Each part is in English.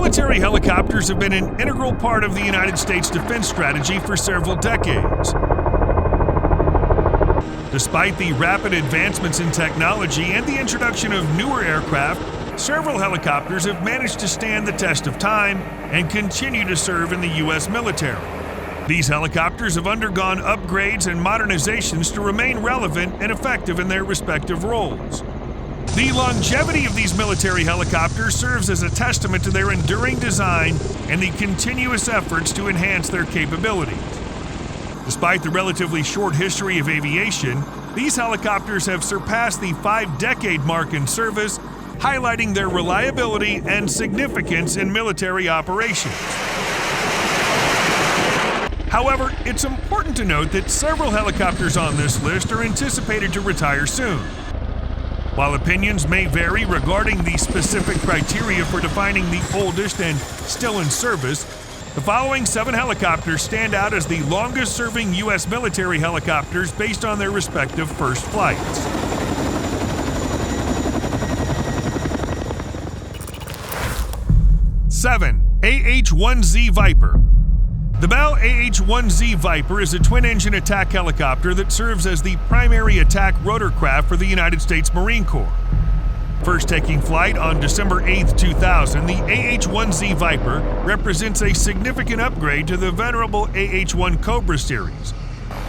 Military helicopters have been an integral part of the United States defense strategy for several decades. Despite the rapid advancements in technology and the introduction of newer aircraft, several helicopters have managed to stand the test of time and continue to serve in the U.S. military. These helicopters have undergone upgrades and modernizations to remain relevant and effective in their respective roles. The longevity of these military helicopters serves as a testament to their enduring design and the continuous efforts to enhance their capabilities. Despite the relatively short history of aviation, these helicopters have surpassed the 5-decade mark in service, highlighting their reliability and significance in military operations. However, it's important to note that several helicopters on this list are anticipated to retire soon. While opinions may vary regarding the specific criteria for defining the oldest and still in service, the following 7 helicopters stand out as the longest-serving U.S. military helicopters based on their respective first flights. Seven, AH1Z Viper. The Bell AH1Z Viper is a twin-engine attack helicopter that serves as the primary attack rotorcraft for the United States Marine Corps. First taking flight on December 8, 2000, the AH1Z Viper represents a significant upgrade to the venerable AH1 Cobra series,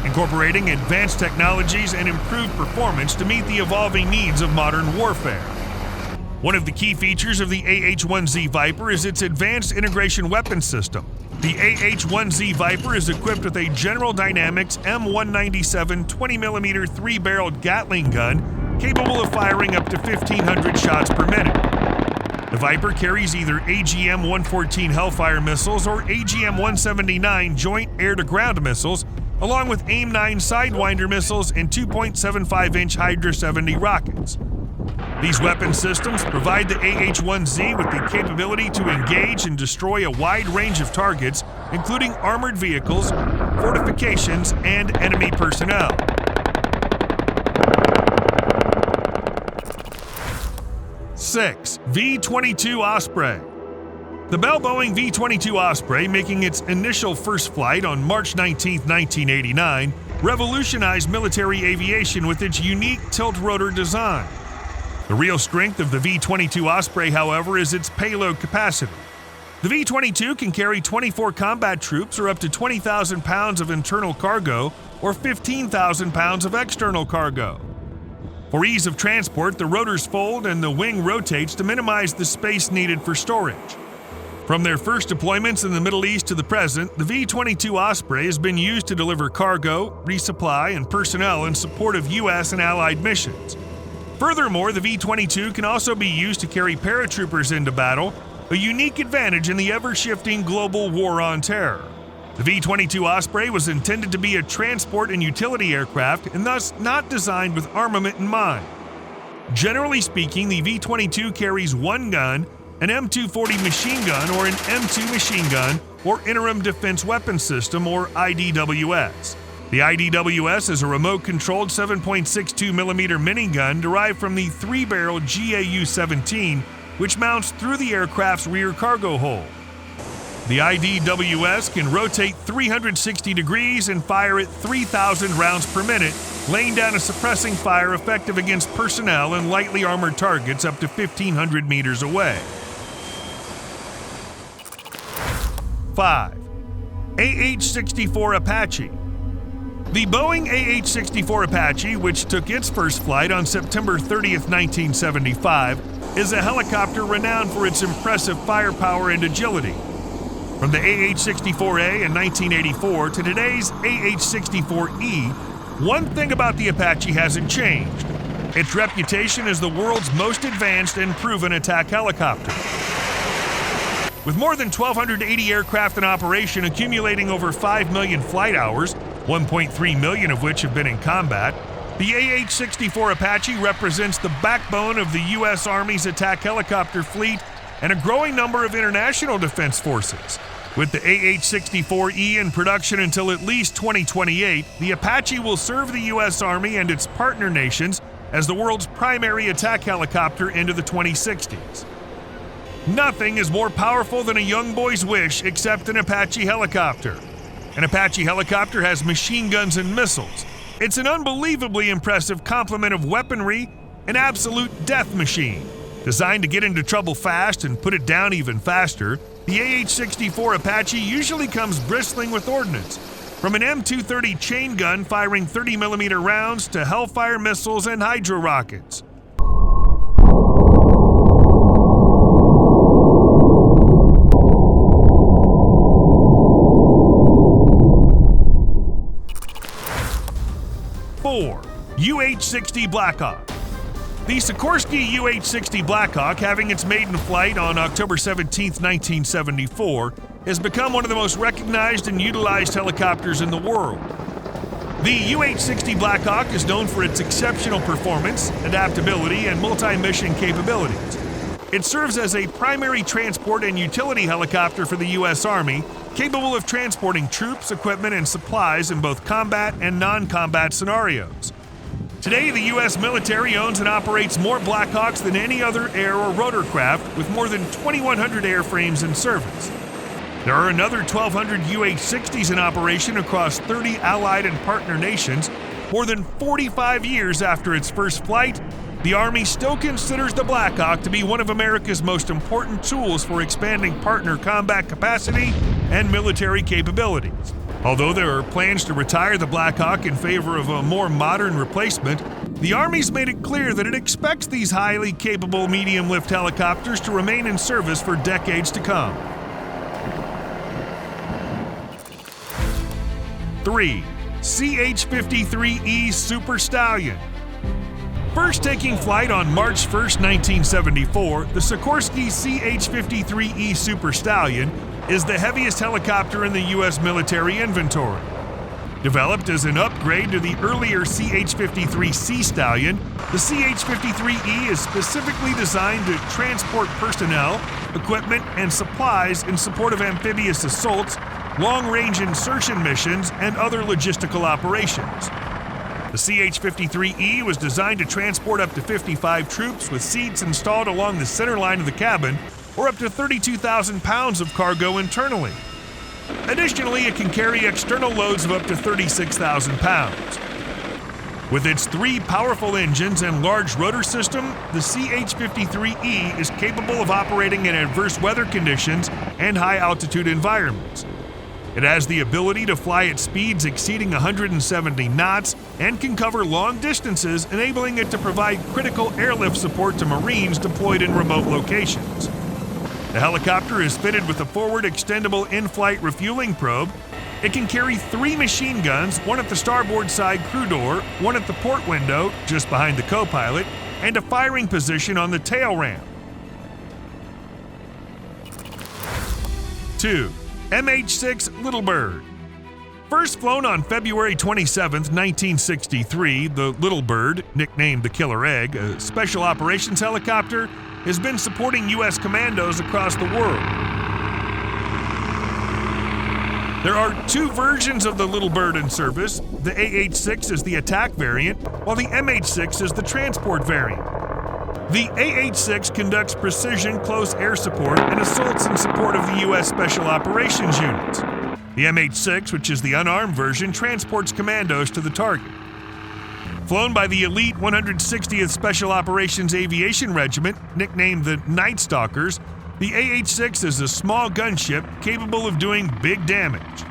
incorporating advanced technologies and improved performance to meet the evolving needs of modern warfare. One of the key features of the AH1Z Viper is its advanced integration weapon system. The AH1Z Viper is equipped with a General Dynamics M197 20mm 3-barreled Gatling gun capable of firing up to 1,500 shots per minute. The Viper carries either AGM-114 Hellfire missiles or AGM-179 joint air-to-ground missiles, along with AIM-9 Sidewinder missiles and 2.75-inch Hydra 70 rockets. These weapon systems provide the AH1Z with the capability to engage and destroy a wide range of targets, including armored vehicles, fortifications, and enemy personnel. 6. V22 Osprey. The Bell-Boeing V22 Osprey, making its initial first flight on March 19, 1989, revolutionized military aviation with its unique tilt-rotor design. The real strength of the V22 Osprey, however, is its payload capacity. The V22 can carry 24 combat troops or up to 20,000 pounds of internal cargo or 15,000 pounds of external cargo. For ease of transport, the rotors fold and the wing rotates to minimize the space needed for storage. From their first deployments in the Middle East to the present, the V22 Osprey has been used to deliver cargo, resupply, and personnel in support of U.S. and allied missions. Furthermore, the V22 can also be used to carry paratroopers into battle, a unique advantage in the ever-shifting global war on terror. The V22 Osprey was intended to be a transport and utility aircraft and thus not designed with armament in mind. Generally speaking, the V22 carries one gun, an M240 machine gun or an M2 machine gun or interim defense weapon system or IDWS. The IDWS is a remote-controlled 7.62mm minigun derived from the 3-barrel GAU-17, which mounts through the aircraft's rear cargo hold. The IDWS can rotate 360 degrees and fire at 3,000 rounds per minute, laying down a suppressing fire effective against personnel and lightly armored targets up to 1,500 meters away. 5. AH64 Apache. The Boeing AH64 Apache, which took its first flight on September 30, 1975, is a helicopter renowned for its impressive firepower and agility. From the AH64A in 1984 to today's AH64E, one thing about the Apache hasn't changed: its reputation as the world's most advanced and proven attack helicopter. With more than 1,280 aircraft in operation accumulating over 5 million flight hours, 1.3 million of which have been in combat, the AH64 Apache represents the backbone of the U.S. Army's attack helicopter fleet and a growing number of international defense forces. With the AH64E in production until at least 2028, the Apache will serve the U.S. Army and its partner nations as the world's primary attack helicopter into the 2060s. Nothing is more powerful than a young boy's wish except an Apache helicopter. An Apache helicopter has machine guns and missiles. It's an unbelievably impressive complement of weaponry, an absolute death machine. Designed to get into trouble fast and put it down even faster, the AH64 Apache usually comes bristling with ordnance, from an M230 chain gun firing 30mm rounds to Hellfire missiles and hydro rockets. UH60 Blackhawk. The Sikorsky UH60 Blackhawk, having its maiden flight on October 17, 1974, has become one of the most recognized and utilized helicopters in the world. The UH60 Blackhawk is known for its exceptional performance, adaptability, and multi-mission capabilities. It serves as a primary transport and utility helicopter for the U.S. Army, capable of transporting troops, equipment, and supplies in both combat and non-combat scenarios. Today, the U.S. military owns and operates more Blackhawks than any other air or rotorcraft, with more than 2,100 airframes in service. There are another 1,200 UH-60s in operation across 30 allied and partner nations. More than 45 years after its first flight, the Army still considers the Blackhawk to be one of America's most important tools for expanding partner combat capacity and military capabilities. Although there are plans to retire the Blackhawk in favor of a more modern replacement, the Army's made it clear that it expects these highly capable medium-lift helicopters to remain in service for decades to come. 3. CH53E Super Stallion. First taking flight on March 1, 1974, the Sikorsky CH53E Super Stallion is the heaviest helicopter in the U.S. military inventory. Developed as an upgrade to the earlier CH53C Stallion, the CH53E is specifically designed to transport personnel, equipment, and supplies in support of amphibious assaults, long-range insertion missions, and other logistical operations. The CH53E was designed to transport up to 55 troops with seats installed along the center line of the cabin, or up to 32,000 pounds of cargo internally. Additionally, it can carry external loads of up to 36,000 pounds. With its 3 powerful engines and large rotor system, the CH53E is capable of operating in adverse weather conditions and high-altitude environments. It has the ability to fly at speeds exceeding 170 knots and can cover long distances, enabling it to provide critical airlift support to Marines deployed in remote locations. The helicopter is fitted with a forward extendable in-flight refueling probe. It can carry 3 machine guns, one at the starboard side crew door, one at the port window, just behind the co-pilot, and a firing position on the tail ramp. 2. MH6 Little Bird. First flown on February 27, 1963, the Little Bird, nicknamed the Killer Egg, a special operations helicopter, has been supporting U.S. commandos across the world. There are 2 versions of the Little Bird in service. The AH6 is the attack variant, while the MH6 is the transport variant. The AH6 conducts precision close air support and assaults in support of the U.S. Special Operations units. The MH6, which is the unarmed version, transports commandos to the target. Flown by the elite 160th Special Operations Aviation Regiment, nicknamed the Night Stalkers, the AH6 is a small gunship capable of doing big damage.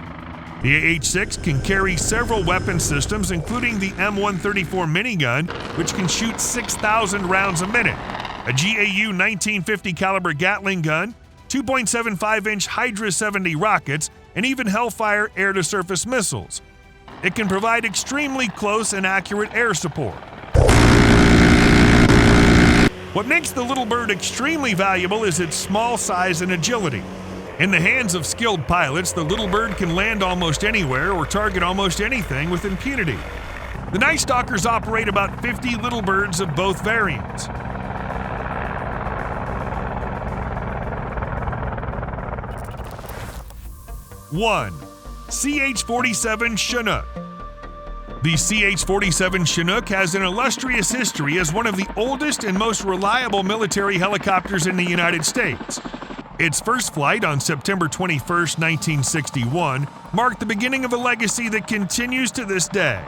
The AH6 can carry several weapon systems, including the M134 minigun, which can shoot 6,000 rounds a minute, a GAU 1950 caliber Gatling gun, 2.75-inch Hydra 70 rockets, and even Hellfire air-to-surface missiles. It can provide extremely close and accurate air support. What makes the Little Bird extremely valuable is its small size and agility. In the hands of skilled pilots, the Little Bird can land almost anywhere or target almost anything with impunity. The Night Stalkers operate about 50 Little Birds of both variants. 1. CH47 Shinook. The CH47 Shinook has an illustrious history as one of the oldest and most reliable military helicopters in the United States. Its first flight on September 21, 1961, marked the beginning of a legacy that continues to this day.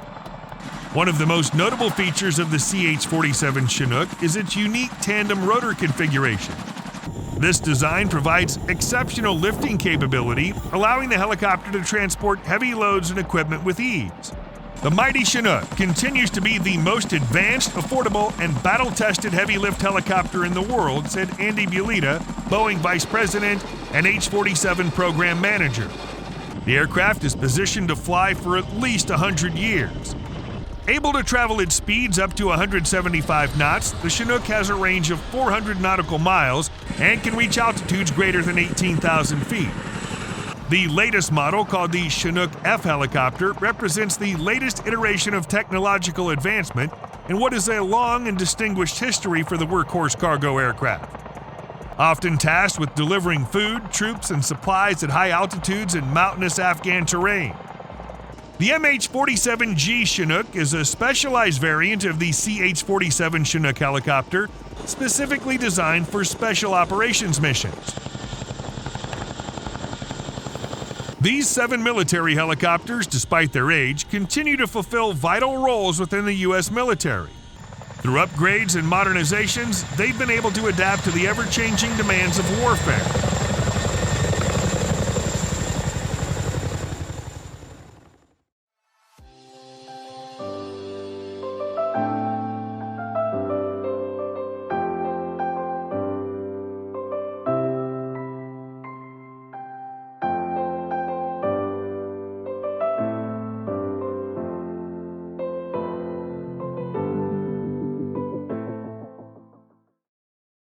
One of the most notable features of the CH47 Shinook is its unique tandem rotor configuration. This design provides exceptional lifting capability, allowing the helicopter to transport heavy loads and equipment with ease. The mighty Chinook continues to be the most advanced, affordable, and battle-tested heavy-lift helicopter in the world, said Andy Bulita, Boeing Vice President and H-47 Program Manager. The aircraft is positioned to fly for at least 100 years. Able to travel at speeds up to 175 knots, the Chinook has a range of 400 nautical miles and can reach altitudes greater than 18,000 feet. The latest model, called the Chinook F helicopter, represents the latest iteration of technological advancement in what is a long and distinguished history for the workhorse cargo aircraft. Often tasked with delivering food, troops, and supplies at high altitudes and mountainous Afghan terrain. The MH47G Chinook is a specialized variant of the CH47 Chinook helicopter, specifically designed for special operations missions. These 7 military helicopters, despite their age, continue to fulfill vital roles within the U.S. military. Through upgrades and modernizations, they've been able to adapt to the ever-changing demands of warfare.